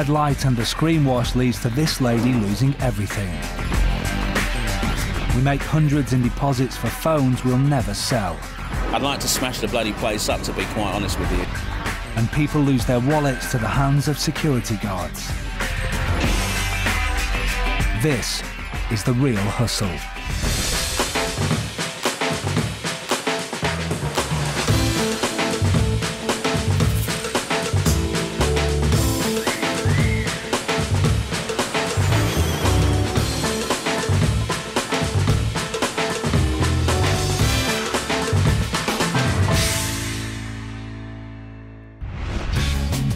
Red light and a screen wash leads to this lady losing everything. We make hundreds in deposits for phones we'll never sell. I'd like to smash the bloody place up, to be quite honest with you. And people lose their wallets to the hands of security guards. This is the real hustle.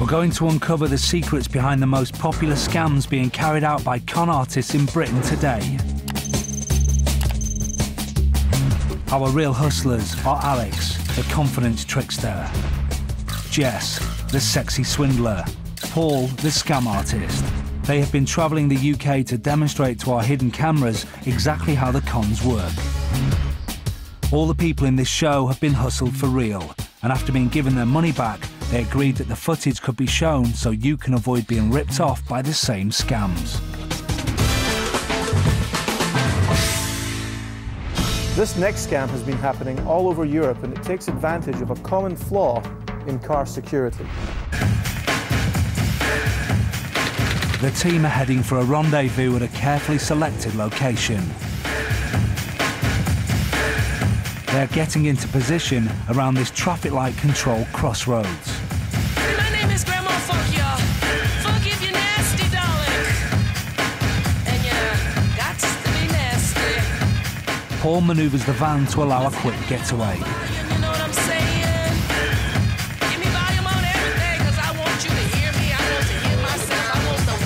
We're going to uncover the secrets behind the most popular scams being carried out by con artists in Britain today. Our real hustlers are Alex, the confidence trickster; Jess, the sexy swindler; Paul, the scam artist. They have been travelling the UK to demonstrate to our hidden cameras exactly how the cons work. All the people in this show have been hustled for real, and after being given their money back, they agreed that the footage could be shown so you can avoid being ripped off by the same scams. This next scam has been happening all over Europe, and it takes advantage of a common flaw in car security. The team are heading for a rendezvous at a carefully selected location. They're getting into position around this traffic light control crossroads. My name is Grandma Funk, y'all. Funk if you're nasty, darling. And you got to be nasty. Paul manoeuvres the van to allow a quick getaway. You know what I'm saying? Give me volume on everything, because I want you to hear me. I want to hear myself. I want the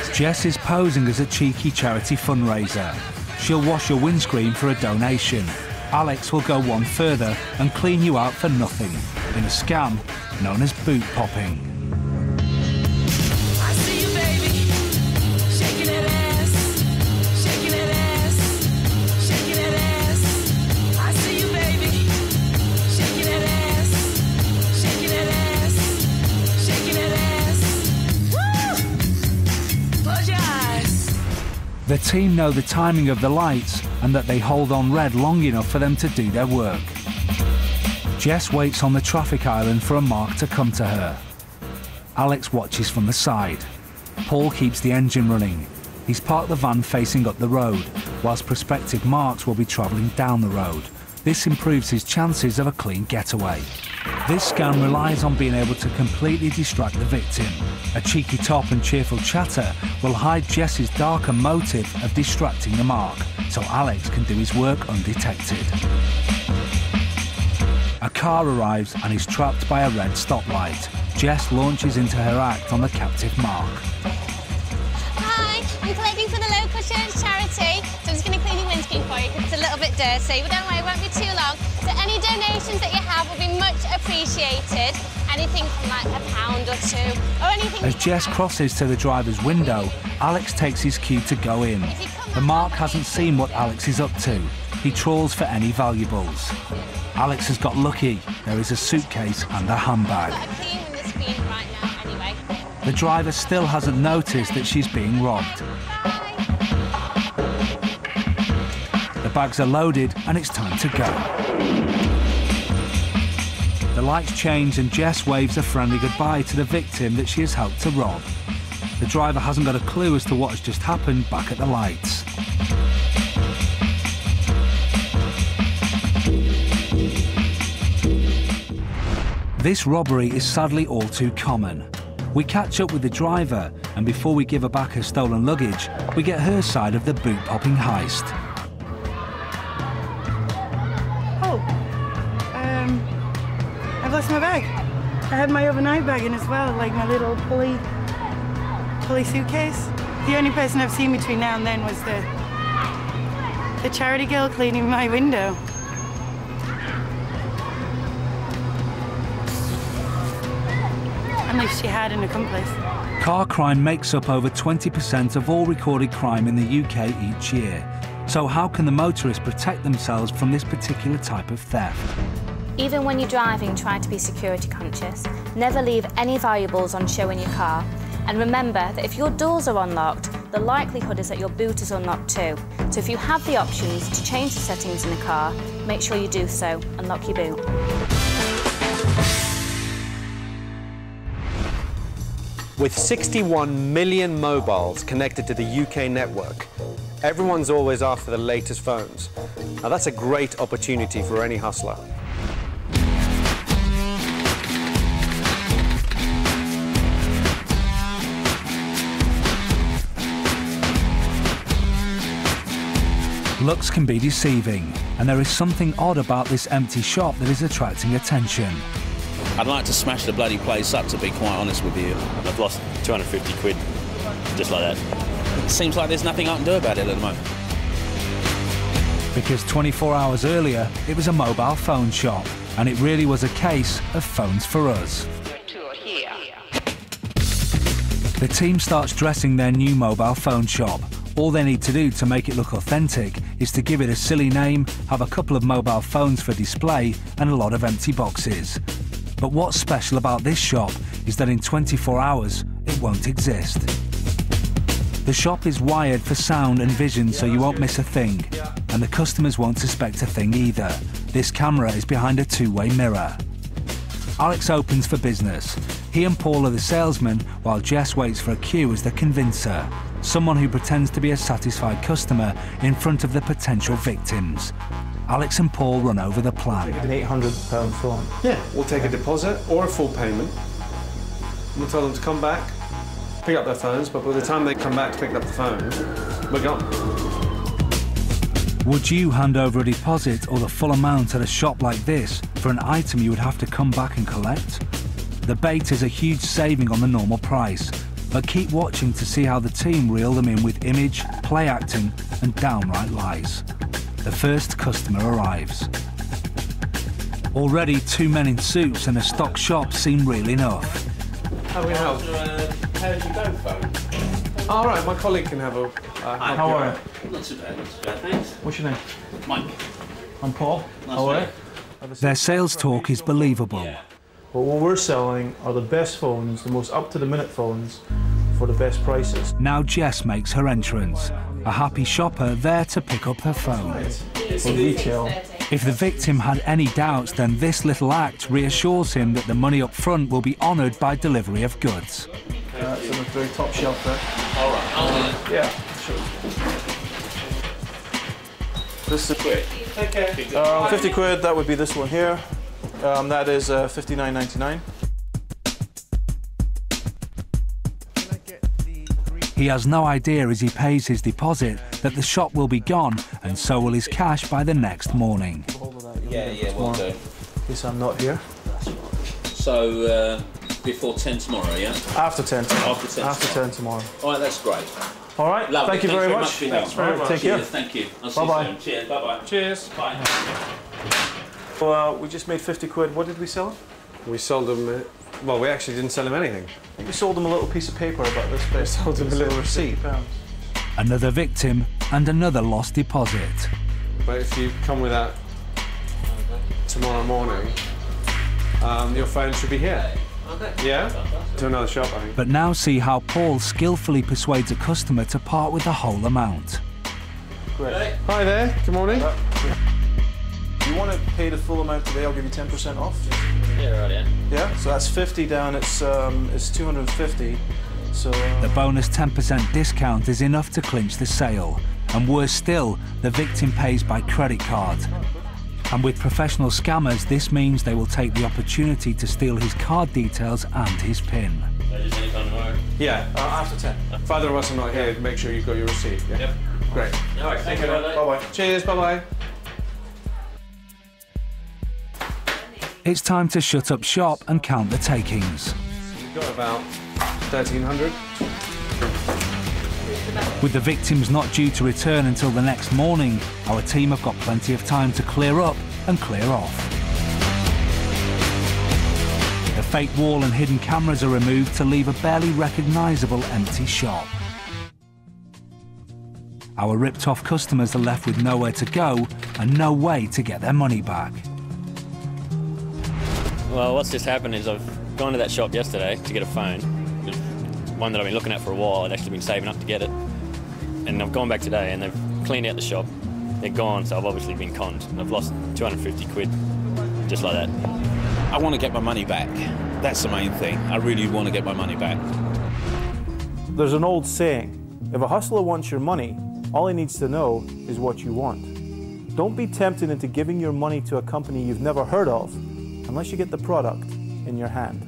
world. Jess is posing as a cheeky charity fundraiser. She'll wash your windscreen for a donation. Alex will go one further and clean you out for nothing in a scam known as boot popping. I see you, baby. Shaking that ass. Shaking that ass. Shaking that ass. I see you, baby. Shaking that ass. Shaking that ass. Shaking that ass. Woo! Close your eyes. The team know the timing of the lights and that they hold on red long enough for them to do their work. Jess waits on the traffic island for a mark to come to her. Alex watches from the side. Paul keeps the engine running. He's parked the van facing up the road, whilst prospective marks will be travelling down the road. This improves his chances of a clean getaway. This scam relies on being able to completely distract the victim. A cheeky top and cheerful chatter will hide Jess's darker motive of distracting the mark, so Alex can do his work undetected. A car arrives and is trapped by a red stoplight. Jess launches into her act on the captive mark. Hi, I'm collecting for the local church charity, so I'm just going to clean your windscreen for you because it's a little bit dirty, but don't worry, it won't be too long. So any donations that you have will be much appreciated. Anything from like £1 or £2 or anything. As Jess crosses to the driver's window, Alex takes his cue to go in. The mark hasn't seen what Alex is up to. He trawls for any valuables. Alex has got lucky. There is a suitcase and a handbag. The driver still hasn't noticed that she's being robbed. The bags are loaded and it's time to go. The lights change and Jess waves a friendly goodbye to the victim that she has helped to rob. The driver hasn't got a clue as to what has just happened back at the lights. This robbery is sadly all too common. We catch up with the driver, and before we give her back her stolen luggage, we get her side of the boot-popping heist. Oh, I've lost my bag. I had my overnight bag in as well, like my little pulley suitcase. The only person I've seen between now and then was the charity girl cleaning my window. And if she had an accomplice. Car crime makes up over 20% of all recorded crime in the UK each year. So how can the motorists protect themselves from this particular type of theft? Even when you're driving, try to be security conscious. Never leave any valuables on show in your car. And remember that if your doors are unlocked, the likelihood is that your boot is unlocked too. So if you have the options to change the settings in the car, make sure you do so and lock your boot. With 61 million mobiles connected to the UK network, everyone's always after the latest phones. Now that's a great opportunity for any hustler. Looks can be deceiving, and there is something odd about this empty shop that is attracting attention. I'd like to smash the bloody place up, to be quite honest with you. I've lost 250 quid, just like that. It seems like there's nothing I can do about it at the moment. Because 24 hours earlier, it was a mobile phone shop, and it really was a case of phones for us. The team starts dressing their new mobile phone shop. All they need to do to make it look authentic is to give it a silly name, have a couple of mobile phones for display, and a lot of empty boxes. But what's special about this shop is that in 24 hours, it won't exist. The shop is wired for sound and vision, so you won't miss a thing, and the customers won't suspect a thing either. This camera is behind a two-way mirror. Alex opens for business. He and Paul are the salesmen, while Jess waits for a cue as the convincer, someone who pretends to be a satisfied customer in front of the potential victims. Alex and Paul run over the plan. An £800 phone. Yeah, we'll take a deposit or a full payment. We'll tell them to come back, pick up their phones, but by the time they come back to pick up the phones, we're gone. Would you hand over a deposit or the full amount at a shop like this for an item you would have to come back and collect? The bait is a huge saving on the normal price, but keep watching to see how the team reel them in with image, play acting and downright lies. The first customer arrives. Already 2 men in suits and a stock shop seem real enough. How can we help? How did you go, phone? All right, my colleague can have a... How are you? Not too bad, thanks. What's your name? Mike. I'm Paul. Nice How are you? Their sales talk is believable. Well, what we're selling are the best phones, the most up-to-the-minute phones, for the best prices. Now Jess makes her entrance, a happy shopper there to pick up her phone. For retail. If the victim had any doubts, then this little act reassures him that the money up front will be honoured by delivery of goods. It's on the very top shelf there. All right. Yeah, sure. This is Quick. Take care. 50 quid, that would be this one here. That is $59.99. He has no idea as he pays his deposit that the shop will be gone, and so will his cash by the next morning. Yeah, we'll do. In case I'm not here. So, before 10 tomorrow, yeah? After 10 tomorrow. After 10 After 10 tomorrow. All right, that's great. All right, Lovely. thank you very much. for your help. Thanks very much. Take care. Cheers, thank you. I'll see Bye-bye. you soon. Cheers, bye-bye. Cheers. Bye. So, we just made 50 quid. What did we sell? We sold them... well, we actually didn't sell them anything. I think we sold them a little piece of paper about this place. Sold them a little receipt. Another victim and another lost deposit. But if you come with that tomorrow morning, your phone should be here. Okay. Yeah? To another shop, I think. But now see how Paul skillfully persuades a customer to part with the whole amount. Great. Hey. Hi there, good morning. If you want to pay the full amount today, I'll give you 10% off. Yeah, right, yeah. Yeah, so that's 50 down, it's 250. So The bonus 10% discount is enough to clinch the sale. And worse still, the victim pays by credit card. And with professional scammers, this means they will take the opportunity to steal his card details and his PIN. Just any time tomorrow. Yeah, after 10. if either of us are not here, make sure you've got your receipt. Yeah? Yep. Great. All right, thank you. Bye-bye. Cheers, bye-bye. It's time to shut up shop and count the takings. We've got about 1,300. With the victims not due to return until the next morning, our team have got plenty of time to clear up and clear off. The fake wall and hidden cameras are removed to leave a barely recognisable empty shop. Our ripped-off customers are left with nowhere to go and no way to get their money back. Well, what's just happened is I've gone to that shop yesterday to get a phone. One that I've been looking at for a while. I'd actually been saving up to get it. And I've gone back today and they've cleaned out the shop. They're gone, so I've obviously been conned. And I've lost 250 quid, just like that. I want to get my money back. That's the main thing. I really want to get my money back. There's an old saying, if a hustler wants your money, all he needs to know is what you want. Don't be tempted into giving your money to a company you've never heard of unless you get the product in your hand.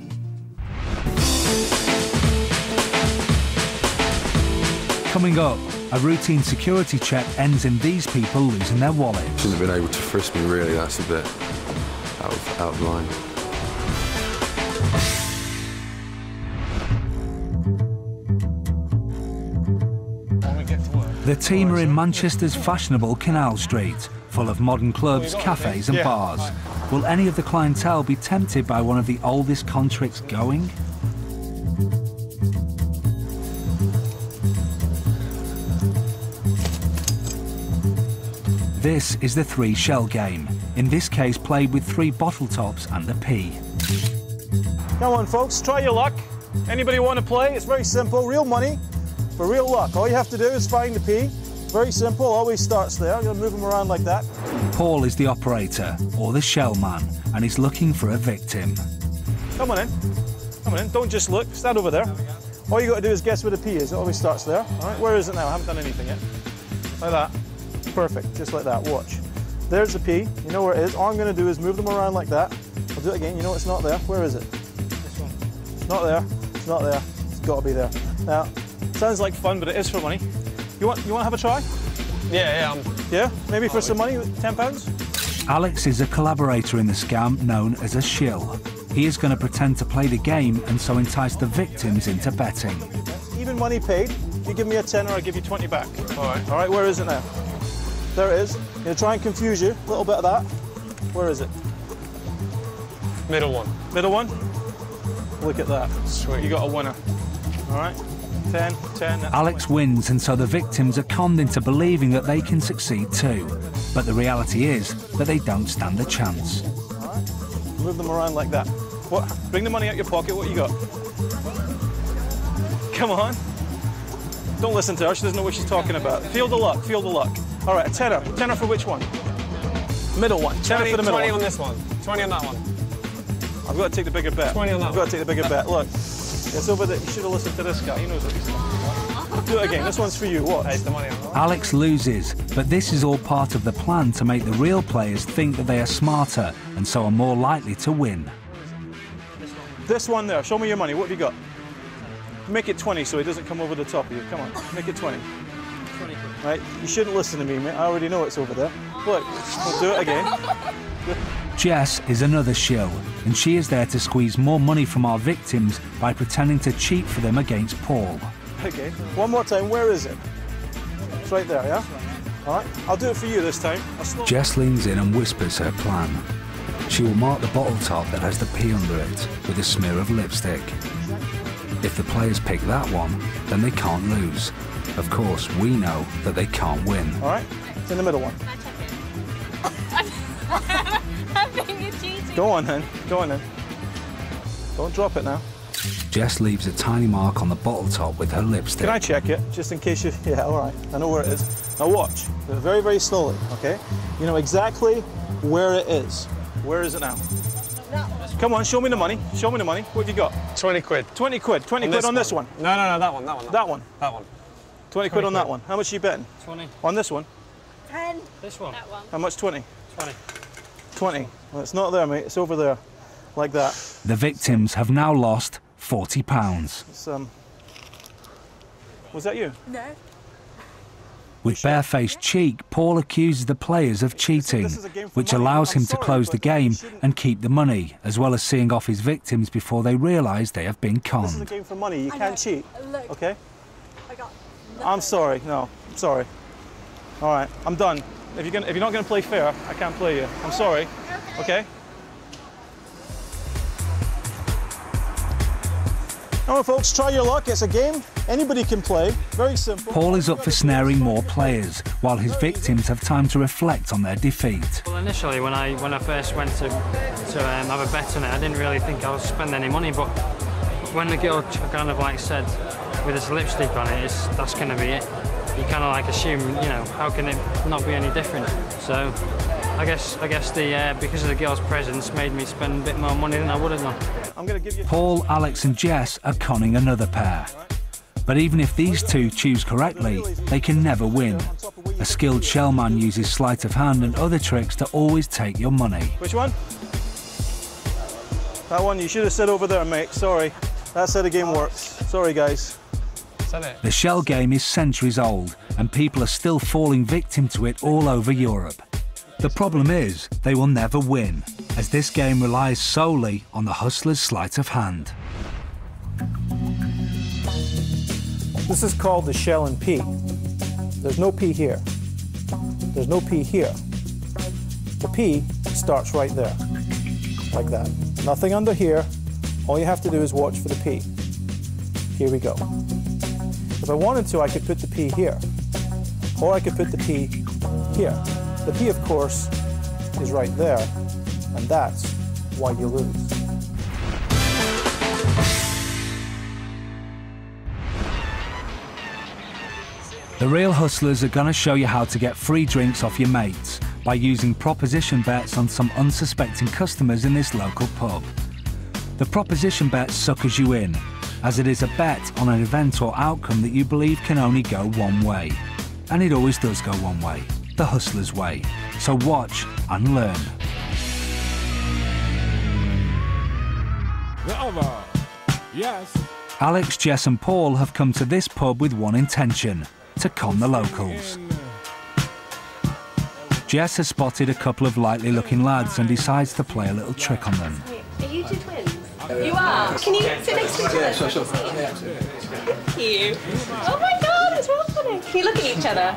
Coming up, a routine security check ends in these people losing their wallet. Shouldn't have been able to frisk me, really. That's a bit out of line. The team are in Manchester's fashionable Canal Street, full of modern clubs, cafes and bars. Will any of the clientele be tempted by one of the oldest con tricks going? This is the 3 shell game, in this case played with 3 bottle tops and a P. Come on folks, try your luck. Anybody want to play? It's very simple, real money for real luck. All you have to do is find the P. Very simple, always starts there. I'm going to move them around like that. Paul is the operator, or the shell man, and he's looking for a victim. Come on in. Come on in. Don't just look. Stand over there. All you got to do is guess where the P is. It always starts there. All right, where is it now? I haven't done anything yet. Like that. Perfect. Just like that. Watch. There's the P. You know where it is. All I'm going to do is move them around like that. I'll do it again. You know it's not there. Where is it? This one. It's not there. It's not there. It's got to be there. Now, sounds like fun, but it is for money. You want to have a try? Yeah. Yeah? Maybe for some money, £10? Alex is a collaborator in the scam known as a shill. He is going to pretend to play the game and so entice the victims into betting. Even money paid. If you give me a tenner, I'll give you 20 back. All right, where is it now? There it is. I'm going to try and confuse you. A little bit of that. Where is it? Middle one. Middle one? Look at that. Sweet. You got a winner. All right. 10. Alex wins, and so the victims are conned into believing that they can succeed too. But the reality is that they don't stand a chance. All right. Move them around like that. What? Bring the money out your pocket. What you got? Come on. Don't listen to her. She doesn't know what she's talking about. Feel the luck. Feel the luck. All right, a tenner. Tenner for which one? Middle one. Tenner for the middle 20 one. on this one. 20 on that one. I've got to take the bigger bet. 20 on that I've got to take the bigger bet. Look. It's over there. You should have listened to this guy. He knows what he's talking. Do it again. This one's for you. Watch. Hey, the money on that. Alex loses, but this is all part of the plan to make the real players think that they are smarter and so are more likely to win. This one there. Show me your money. What have you got? Make it 20 so he doesn't come over the top of you. Come on. Make it 20. 20. Right? You shouldn't listen to me, mate. I already know it's over there. Look. We'll do it again. Jess is another shill, and she is there to squeeze more money from our victims by pretending to cheat for them against Paul. Okay, one more time, where is it? It's right there, yeah? All right, I'll do it for you this time. Jess leans in and whispers her plan. She will mark the bottle top that has the P under it with a smear of lipstick. If the players pick that one, then they can't lose. Of course, we know that they can't win. All right, it's in the middle one. Go on then, go on then. Don't drop it now. Jess leaves a tiny mark on the bottle top with her lipstick. Can I check it, just in case you... Yeah, all right, I know where it is. Now watch, do it very, very slowly, okay? You know exactly where it is. Where is it now? Come on, show me the money. Show me the money. What have you got? 20 quid. 20 quid. 20 quid on this one. No, that one. That one? That one. 20 quid on that one. How much are you betting? 20. On this one? 10. This one? That one. How much? 20? 20. 20. Well, it's not there, mate. It's over there. Like that. The victims have now lost £40. It's, was that you? No. With barefaced cheek, Paul accuses the players of cheating, which allows him to close the game and keep the money, as well as seeing off his victims before they realise they have been conned. This is a game for money. You can't cheat. Look. Okay? I got I'm sorry. No, I'm sorry. All right, I'm done. If you're not going to play fair, I can't play you. I'm sorry. Okay? Come on, folks, try your luck. It's a game. Anybody can play. Very simple. Paul is up for snaring more players, while his victims have time to reflect on their defeat. Well, initially, when I first went to have a bet on it, I didn't really think I would spend any money. But when the girl kind of like said, with this lipstick on it, that's going to be it. You kind of like assume, you know, how can it not be any different? So I guess because of the girl's presence made me spend a bit more money than I would have done. I'm going to give you... Paul, Alex and Jess are conning another pair. But even if these two choose correctly, they can never win. A skilled shellman uses sleight of hand and other tricks to always take your money. Which one? That one, you should have said over there, mate. Sorry. That's how the game works. Sorry, guys. The shell game is centuries old, and people are still falling victim to it all over Europe. The problem is, they will never win, as this game relies solely on the hustler's sleight of hand. This is called the shell and P. There's no P here. There's no P here. The P starts right there, like that. Nothing under here. All you have to do is watch for the P. Here we go. If I wanted to, I could put the P here, or I could put the P here. The P, of course, is right there, and that's why you lose. The real hustlers are going to show you how to get free drinks off your mates by using proposition bets on some unsuspecting customers in this local pub. The proposition bet suckers you in, as it is a bet on an event or outcome that you believe can only go one way. And it always does go one way, the hustler's way. So watch and learn. The other, yes. Alex, Jess and Paul have come to this pub with one intention, to con the locals. Jess has spotted a couple of likely looking lads and decides to play a little trick on them. Are you two twins? You are? Can you sit next to each other? Yeah, sure. Thank you. Oh my god, it's real funny. Can you look at each other?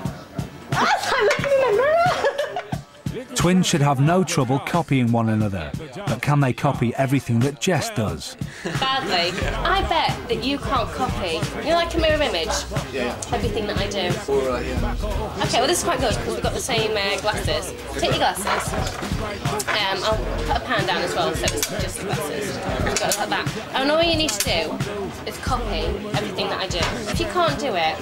That's like looking in a mirror. Twins should have no trouble copying one another, but can they copy everything that Jess does? Badly. I bet that you can't copy, you know, like a mirror image? Yeah. Everything that I do. Alright, yeah. Okay, well this is quite good because we've got the same glasses. Take your glasses. I'll put a pan down as well, so it's just the glasses. You've got to put that. And all you need to do is copy everything that I do. If you can't do it,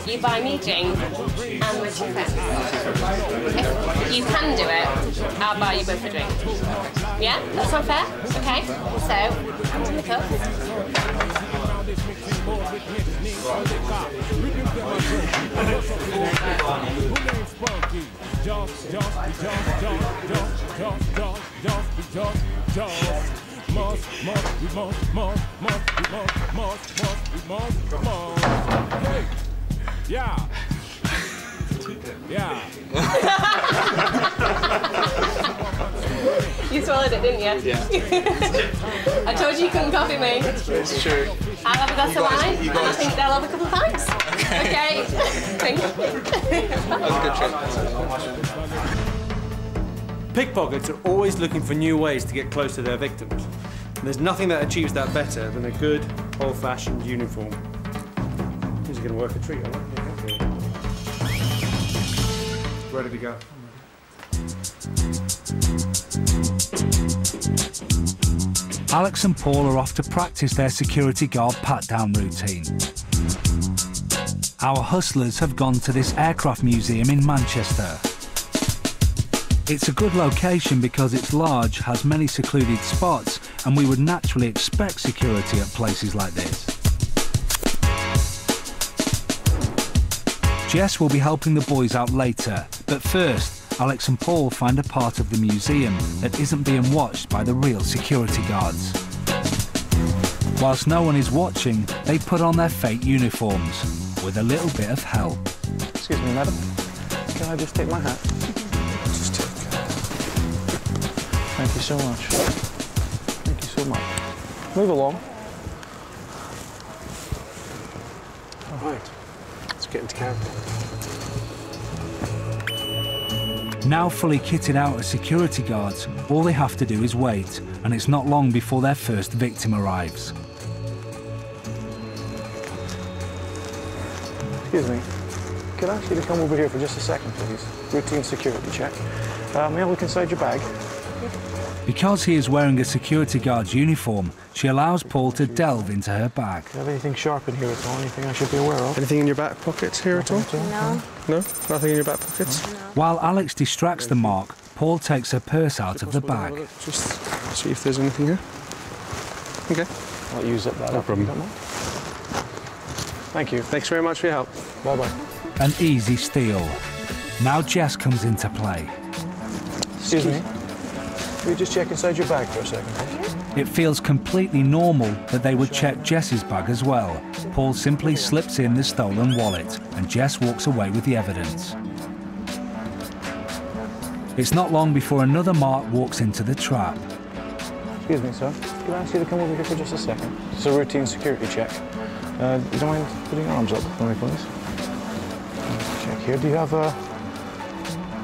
you buy me a drink and a ticket. If you can do it, I'll buy you both a drink. Yeah? That sound fair? Okay. So, hands in the cup. Yeah. Yeah. You swallowed it, didn't you? Yeah. I told you couldn't copy me. It's true. I'll have a glass of wine, and I think they'll have a couple of pints. Okay. Thank you. That was a good trick. Pickpockets are always looking for new ways to get close to their victims. And there's nothing that achieves that better than a good, old-fashioned uniform. These are going to work a treat, aren't they? Ready to go. Alex and Paul are off to practice their security guard pat-down routine. Our hustlers have gone to this aircraft museum in Manchester. It's a good location because it's large, has many secluded spots, and we would naturally expect security at places like this. Jess will be helping the boys out later, but first, Alex and Paul find a part of the museum that isn't being watched by the real security guards. Whilst no one is watching, they put on their fake uniforms, with a little bit of help. Excuse me, madam. Can I just take my hat? Just take it. Thank you so much. Thank you so much. Move along. Right. Let's get into character. Now fully kitted out as security guards, all they have to do is wait, and it's not long before their first victim arrives. Excuse me. Could I ask you to come over here for just a second, please? Routine security check. May I look inside your bag? Because he is wearing a security guard's uniform, she allows Paul to delve into her bag. Do you have anything sharp in here at all? Anything I should be aware of? Anything in your back pockets here at all? No. No? Nothing in your back pockets? No. While Alex distracts the mark, Paul takes her purse out of the bag. Just see if there's anything here. Okay. I'll use it that. No problem. Thank you. Thanks very much for your help. Bye-bye. An easy steal. Now Jess comes into play. Excuse me. Can we just check inside your bag for a second, please? It feels completely normal that they would check Jess's bag as well. Paul simply slips in the stolen wallet and Jess walks away with the evidence. It's not long before another mark walks into the trap. Excuse me, sir. Can I ask you to come over here for just a second? It's a routine security check. You don't mind putting your arms up for me, please? Check here. Do you have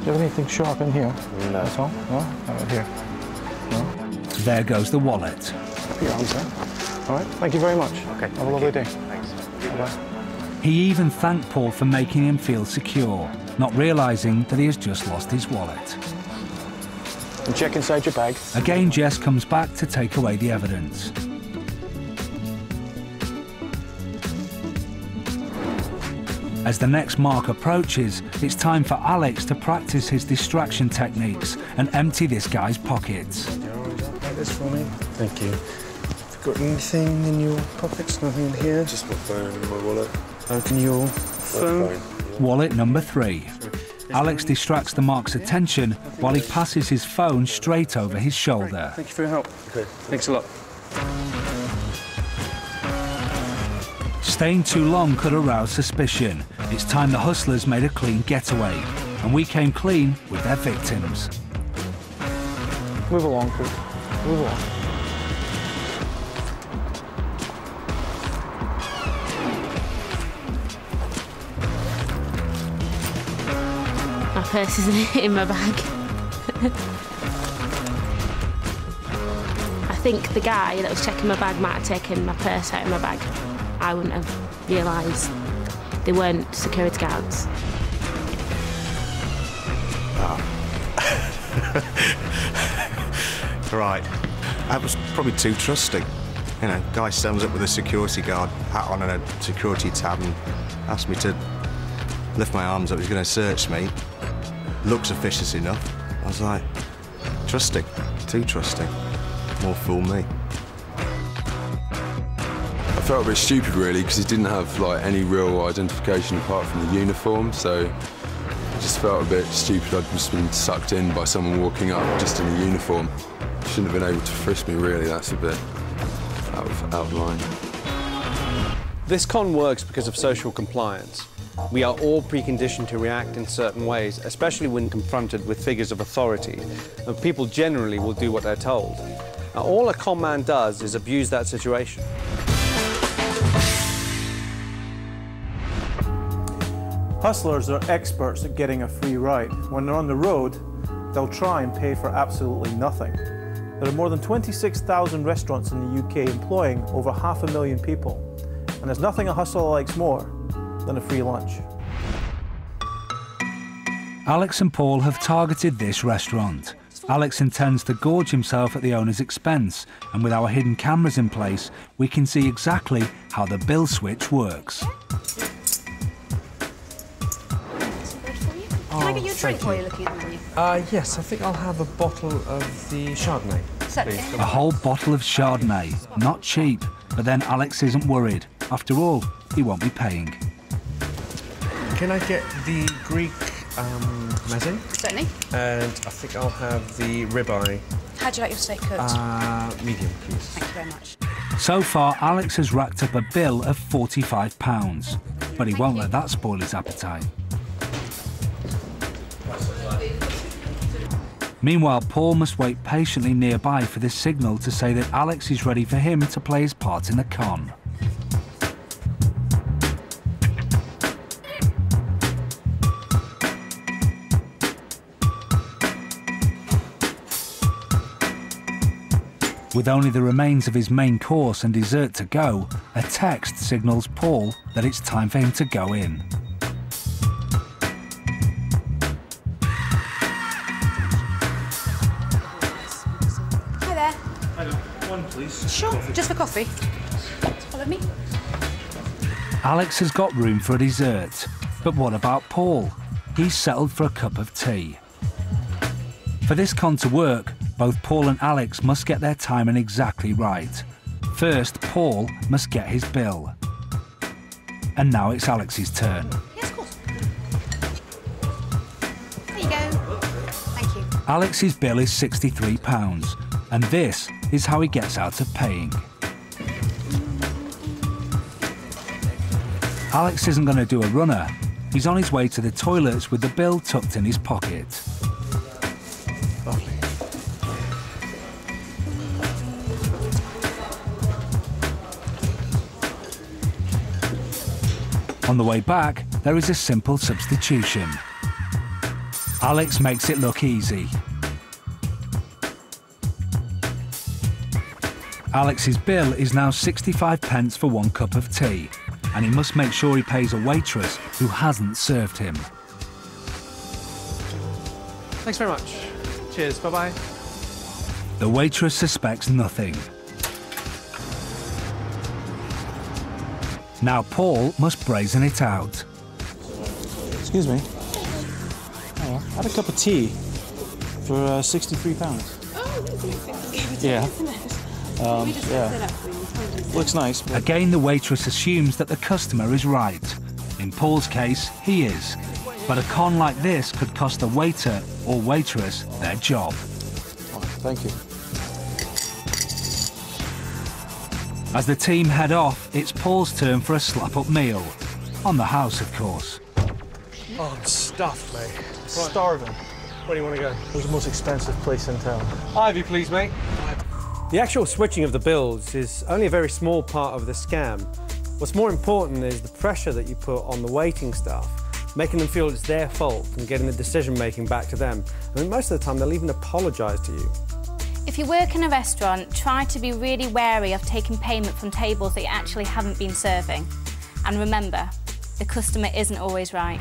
anything sharp in here? No. At all? No? How about here? No? There goes the wallet. Put your arms down. All right. Thank you very much. Okay. Have a lovely day. Thanks. Bye-bye. He even thanked Paul for making him feel secure, not realising that he has just lost his wallet. And check inside your bag. Again, Jess comes back to take away the evidence. As the next mark approaches, it's time for Alex to practice his distraction techniques and empty this guy's pockets. Like this for me. Thank you. Have you got anything in your pockets? Nothing in here? Just my phone and my wallet. Open your phone. Wallet number 3. Alex distracts the mark's attention while he passes his phone straight over his shoulder. Thank you for your help. Okay. Thanks a lot. Staying too long could arouse suspicion. It's time the hustlers made a clean getaway, and we came clean with their victims. Move along, please. Move along. My purse is in my bag. I think the guy that was checking my bag might have taken my purse out of my bag. I wouldn't have realised they weren't security guards. Right. I was probably too trusting. You know, guy stands up with a security guard hat on and a security tab and asked me to lift my arms up. He was going to search me. Looks officious enough. I was like, trusting, too trusting. More fool me. I felt a bit stupid really because he didn't have like any real identification apart from the uniform, so I just felt a bit stupid. I'd just been sucked in by someone walking up just in a uniform. Shouldn't have been able to frisk me really. That's a bit out of line. This con works because of social compliance. We are all preconditioned to react in certain ways, especially when confronted with figures of authority, and people generally will do what they're told. Now, all a con man does is abuse that situation. Hustlers are experts at getting a free ride. When they're on the road, they'll try and pay for absolutely nothing. There are more than 26,000 restaurants in the UK employing over 500,000 people. And there's nothing a hustler likes more than a free lunch. Alex and Paul have targeted this restaurant. Alex intends to gorge himself at the owner's expense, and with our hidden cameras in place, we can see exactly how the bill switch works. Can I get you a drink while you're looking at the menu? Yes, I think I'll have a bottle of the Chardonnay, please. A whole bottle of Chardonnay. Not cheap, but then Alex isn't worried. After all, he won't be paying. Can I get the Greek meze? Certainly. And I think I'll have the ribeye. How do you like your steak cooked? Medium, please. Thank you very much. So far, Alex has racked up a bill of £45, but he won't let that spoil his appetite. Meanwhile, Paul must wait patiently nearby for the signal to say that Alex is ready for him to play his part in the con. With only the remains of his main course and dessert to go, a text signals Paul that it's time for him to go in. please? Sure, just for coffee. Follow me. Alex has got room for a dessert, but what about Paul? He's settled for a cup of tea. For this con to work, both Paul and Alex must get their timing exactly right. First, Paul must get his bill. And now it's Alex's turn. Yes, of course. There you go. Thank you. Alex's bill is £63, and this is how he gets out of paying. Alex isn't going to do a runner. He's on his way to the toilets with the bill tucked in his pocket. Lovely. On the way back, there is a simple substitution. Alex makes it look easy. Alex's bill is now 65p for 1 cup of tea, and he must make sure he pays a waitress who hasn't served him. Thanks very much. Cheers, bye-bye. The waitress suspects nothing. Now Paul must brazen it out. Excuse me. Oh, I had a cup of tea for £63. Oh, Yeah. Yeah. Looks nice. But... Again, the waitress assumes that the customer is right. In Paul's case, he is. But a con like this could cost the waiter or waitress their job. Oh, thank you. As the team head off, it's Paul's turn for a slap-up meal. On the house, of course. Oh, I'm stuffed, mate. Starving. Where do you want to go? Where's the most expensive place in town? Ivy, please, mate. The actual switching of the bills is only a very small part of the scam. What's more important is the pressure that you put on the waiting staff, making them feel it's their fault and getting the decision-making back to them. I mean, most of the time, they'll even apologise to you. If you work in a restaurant, try to be really wary of taking payment from tables that you actually haven't been serving. And remember, the customer isn't always right.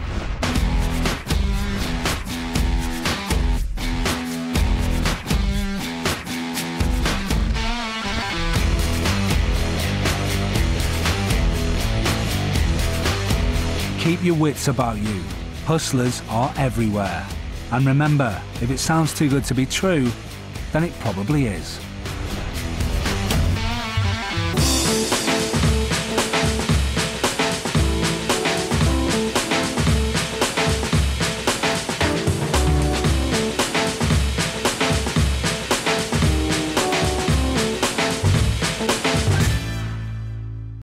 Keep your wits about you. Hustlers are everywhere. And remember, if it sounds too good to be true, then it probably is.